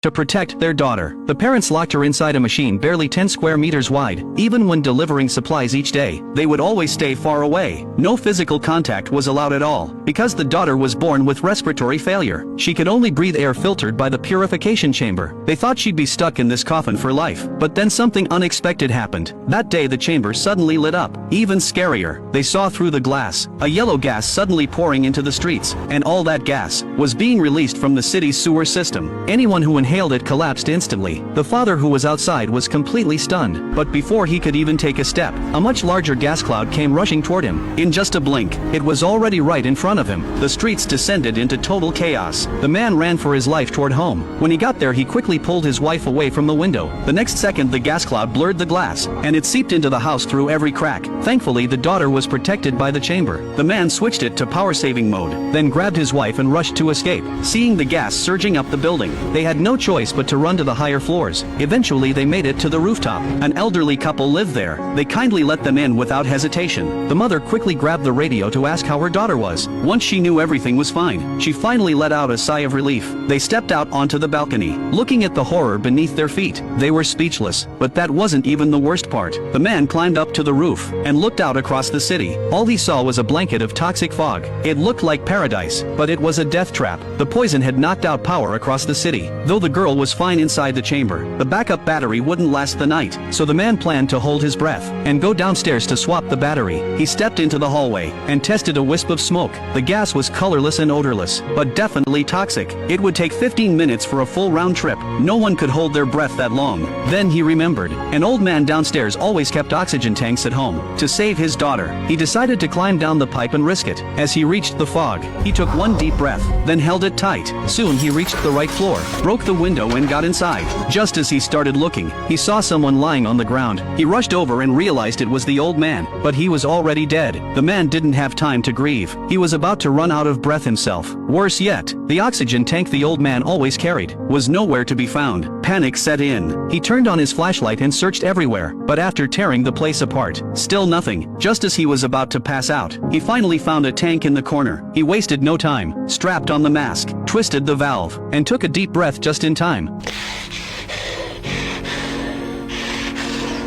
to protect their daughter. The parents locked her inside a machine barely 10 square meters wide. Even when delivering supplies each day, they would always stay far away. No physical contact was allowed at all. Because the daughter was born with respiratory failure, she could only breathe air filtered by the purification chamber. They thought she'd be stuck in this coffin for life. But then something unexpected happened. That day the chamber suddenly lit up. Even scarier, they saw through the glass a yellow gas suddenly pouring into the streets, and all that gas was being released from the city's sewer system. Anyone who inhaled it collapsed instantly. The father, who was outside, was completely stunned. But before he could even take a step, a much larger gas cloud came rushing toward him. In just a blink, it was already right in front of him. The streets descended into total chaos. The man ran for his life toward home. When he got there, he quickly pulled his wife away from the window. The next second, the gas cloud blurred the glass, and it seeped into the house through every crack. Thankfully, the daughter was protected by the chamber. The man switched it to power-saving mode, then grabbed his wife and rushed to escape. Seeing the gas surging up the building, they had no choice but to run to the higher floors. Eventually, they made it to the rooftop. An elderly couple lived there. They kindly let them in without hesitation. The mother quickly grabbed the radio to ask how her daughter was. Once she knew everything was fine, she finally let out a sigh of relief. They stepped out onto the balcony, looking at the horror beneath their feet. They were speechless. But that wasn't even the worst part. The man climbed up to the roof and looked out across the city. All he saw was a blanket of toxic fog. It looked like paradise, but it was a death trap. The poison had knocked out power across the city. Though the girl was fine inside the chamber, the backup battery wouldn't last the night, so the man planned to hold his breath and go downstairs to swap the battery. He stepped into the hallway and tested a wisp of smoke. The gas was colorless and odorless, but definitely toxic. It would take 15 minutes for a full round trip. No one could hold their breath that long. Then he remembered. An old man downstairs always kept oxygen tanks at home. To save his daughter, he decided to climb down the pipe and risk it. As he reached the fog, he took one deep breath, then held it tight. Soon he reached the right floor, broke the window and got inside. Just as he started looking, he saw someone lying on the ground. He rushed over and realized it was the old man, but he was already dead. The man didn't have time to grieve. He was about to run out of breath himself. Worse yet, the oxygen tank the old man always carried was nowhere to be found. Panic set in. He turned on his flashlight and searched everywhere, but after tearing the place apart, still nothing. Just as he was about to pass out, he finally found a tank in the corner. He wasted no time, strapped on the mask, twisted the valve, and took a deep breath just in time.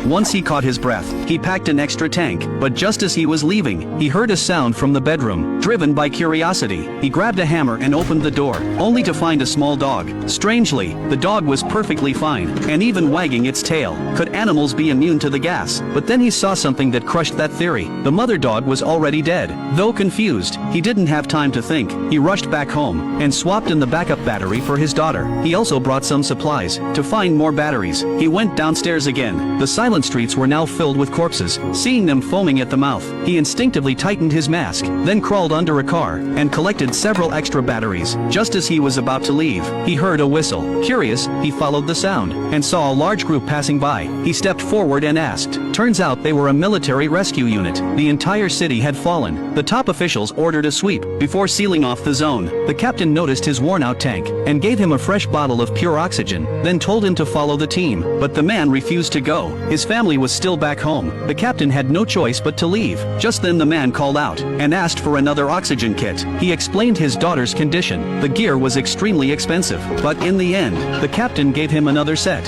Once he caught his breath, he packed an extra tank, but just as he was leaving, he heard a sound from the bedroom. Driven by curiosity, he grabbed a hammer and opened the door, only to find a small dog. Strangely, the dog was perfectly fine, and even wagging its tail. Could animals be immune to the gas? But then he saw something that crushed that theory. The mother dog was already dead. Though confused, he didn't have time to think. He rushed back home and swapped in the backup battery for his daughter. He also brought some supplies to find more batteries. He went downstairs again. The silent streets were now filled with corpses. Seeing them foaming at the mouth, he instinctively tightened his mask, then crawled under a car and collected several extra batteries. Just as he was about to leave, he heard a whistle. Curious, he followed the sound and saw a large group passing by. He stepped forward and asked. Turns out they were a military rescue unit. The entire city had fallen. The top officials ordered a sweep before sealing off the zone. The captain noticed his worn-out tank and gave him a fresh bottle of pure oxygen, then told him to follow the team. But the man refused to go. His family was still back home. The captain had no choice but to leave. Just then the man called out and asked for another oxygen kit. He explained his daughter's condition. The gear was extremely expensive, but in the end, the captain gave him another set.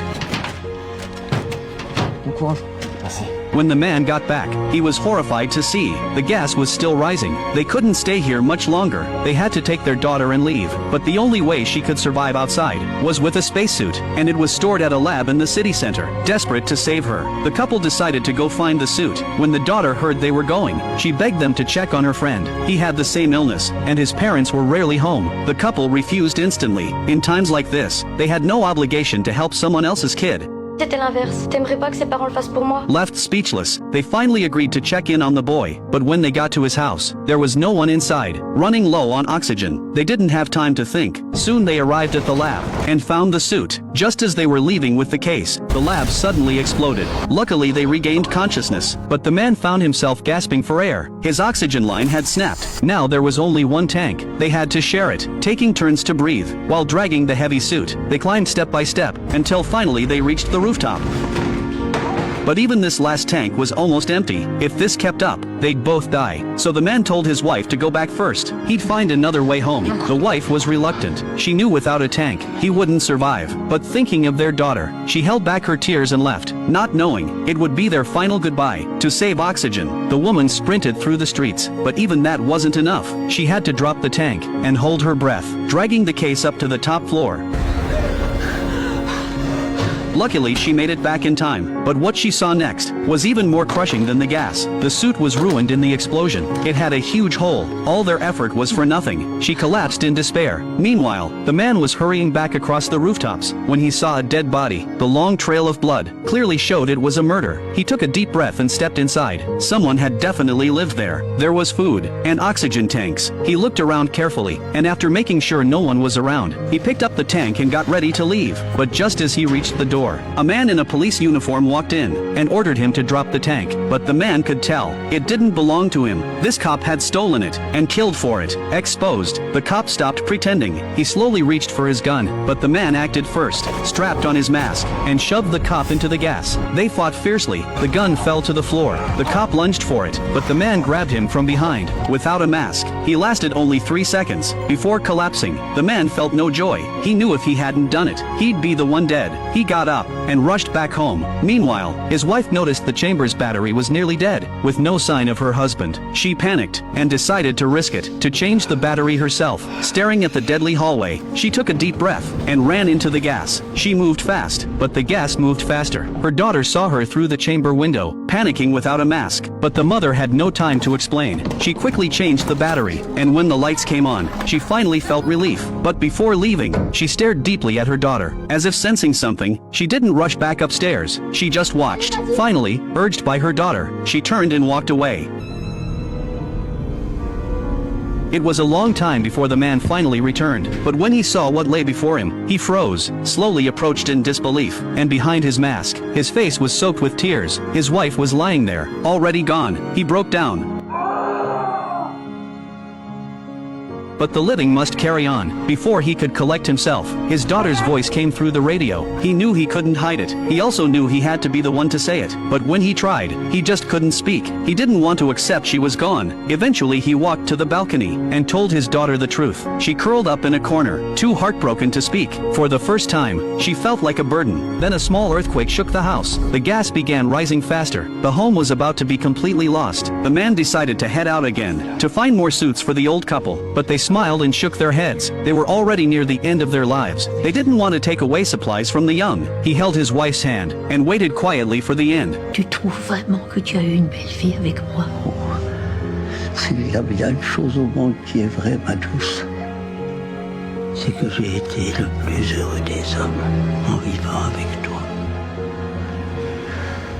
When the man got back, he was horrified to see the gas was still rising. They couldn't stay here much longer. They had to take their daughter and leave. But the only way she could survive outside was with a spacesuit, and it was stored at a lab in the city center. Desperate to save her, the couple decided to go find the suit. When the daughter heard they were going, she begged them to check on her friend. He had the same illness, and his parents were rarely home. The couple refused instantly. In times like this, they had no obligation to help someone else's kid. C'était l'inverse. T'aimerais pas que ses parents le fassent pour moi? Left speechless, they finally agreed to check in on the boy, but when they got to his house, there was no one inside. Running low on oxygen, they didn't have time to think. Soon they arrived at the lab and found the suit. Just as they were leaving with the case, the lab suddenly exploded. Luckily they regained consciousness, but the man found himself gasping for air. His oxygen line had snapped. Now there was only one tank. They had to share it, taking turns to breathe. While dragging the heavy suit, they climbed step by step, until finally they reached the rooftop. But even this last tank was almost empty. If this kept up, they'd both die. So the man told his wife to go back first. He'd find another way home. The wife was reluctant. She knew without a tank, he wouldn't survive. But thinking of their daughter, she held back her tears and left, not knowing it would be their final goodbye. To save oxygen, the woman sprinted through the streets, but even that wasn't enough. She had to drop the tank and hold her breath, dragging the case up to the top floor. Luckily she made it back in time, but what she saw next was even more crushing than the gas. The suit was ruined in the explosion. It had a huge hole. All their effort was for nothing. She collapsed in despair. Meanwhile, the man was hurrying back across the rooftops when he saw a dead body. The long trail of blood clearly showed it was a murder. He took a deep breath and stepped inside. Someone had definitely lived there. There was food and oxygen tanks. He looked around carefully, and after making sure no one was around, he picked up the tank and got ready to leave. But just as he reached the door, a man in a police uniform walked in and ordered him to drop the tank, but the man could tell it didn't belong to him. This cop had stolen it and killed for it. Exposed, the cop stopped pretending. He slowly reached for his gun, but the man acted first, strapped on his mask, and shoved the cop into the gas. They fought fiercely. The gun fell to the floor. The cop lunged for it, but the man grabbed him from behind. Without a mask, he lasted only 3 seconds. Before collapsing, the man felt no joy. He knew if he hadn't done it, he'd be the one dead. He got up and rushed back home. Meanwhile, his wife noticed the chamber's battery was nearly dead, with no sign of her husband. She panicked and decided to risk it, to change the battery herself. Staring at the deadly hallway, she took a deep breath and ran into the gas. She moved fast, but the gas moved faster. Her daughter saw her through the chamber window, panicking without a mask, but the mother had no time to explain. She quickly changed the battery, and when the lights came on, she finally felt relief. But before leaving, she stared deeply at her daughter. As if sensing something, she didn't rush back upstairs. She just watched. Finally, urged by her daughter, she turned and walked away. It was a long time before the man finally returned, but when he saw what lay before him, he froze, slowly approached in disbelief, and behind his mask, his face was soaked with tears. His wife was lying there, already gone. He broke down. But the living must carry on. Before he could collect himself, his daughter's voice came through the radio. He knew he couldn't hide it. He also knew he had to be the one to say it. But when he tried, he just couldn't speak. He didn't want to accept she was gone. Eventually he walked to the balcony and told his daughter the truth. She curled up in a corner, too heartbroken to speak. For the first time, she felt like a burden. Then a small earthquake shook the house. The gas began rising faster. The home was about to be completely lost. The man decided to head out again, to find more suits for the old couple, but they smiled and shook their heads. They were already near the end of their lives. They didn't want to take away supplies from the young. He held his wife's hand and waited quietly for the end. Tu trouves vraiment que tu as eu une belle vie avec moi? S'il y a bien une chose au monde qui est vraie, ma douce, c'est que j'ai été le plus heureux des hommes en vivant avec toi.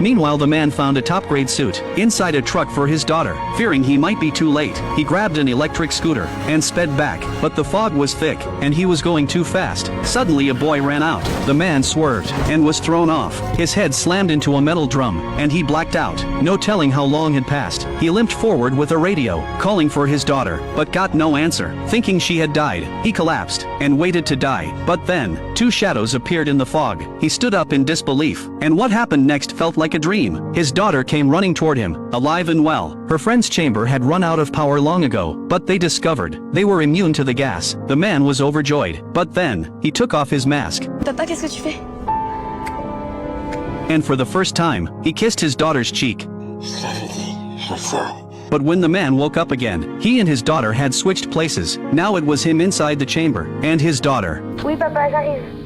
Meanwhile, the man found a top-grade suit inside a truck for his daughter. Fearing he might be too late, he grabbed an electric scooter and sped back, but the fog was thick and he was going too fast. Suddenly a boy ran out. The man swerved and was thrown off. His head slammed into a metal drum and he blacked out. No telling how long had passed. He limped forward with a radio, calling for his daughter, but got no answer. Thinking she had died, he collapsed and waited to die. But then, two shadows appeared in the fog. He stood up in disbelief, and what happened next felt like a dream. His daughter came running toward him, alive and well. Her friend's chamber had run out of power long ago, but they discovered they were immune to the gas. The man was overjoyed, but then, he took off his mask. Papa, qu'est-ce que tu fais? And for the first time, he kissed his daughter's cheek. But when the man woke up again, he and his daughter had switched places. Now it was him inside the chamber, and his daughter. Oui, papa, j'arrive.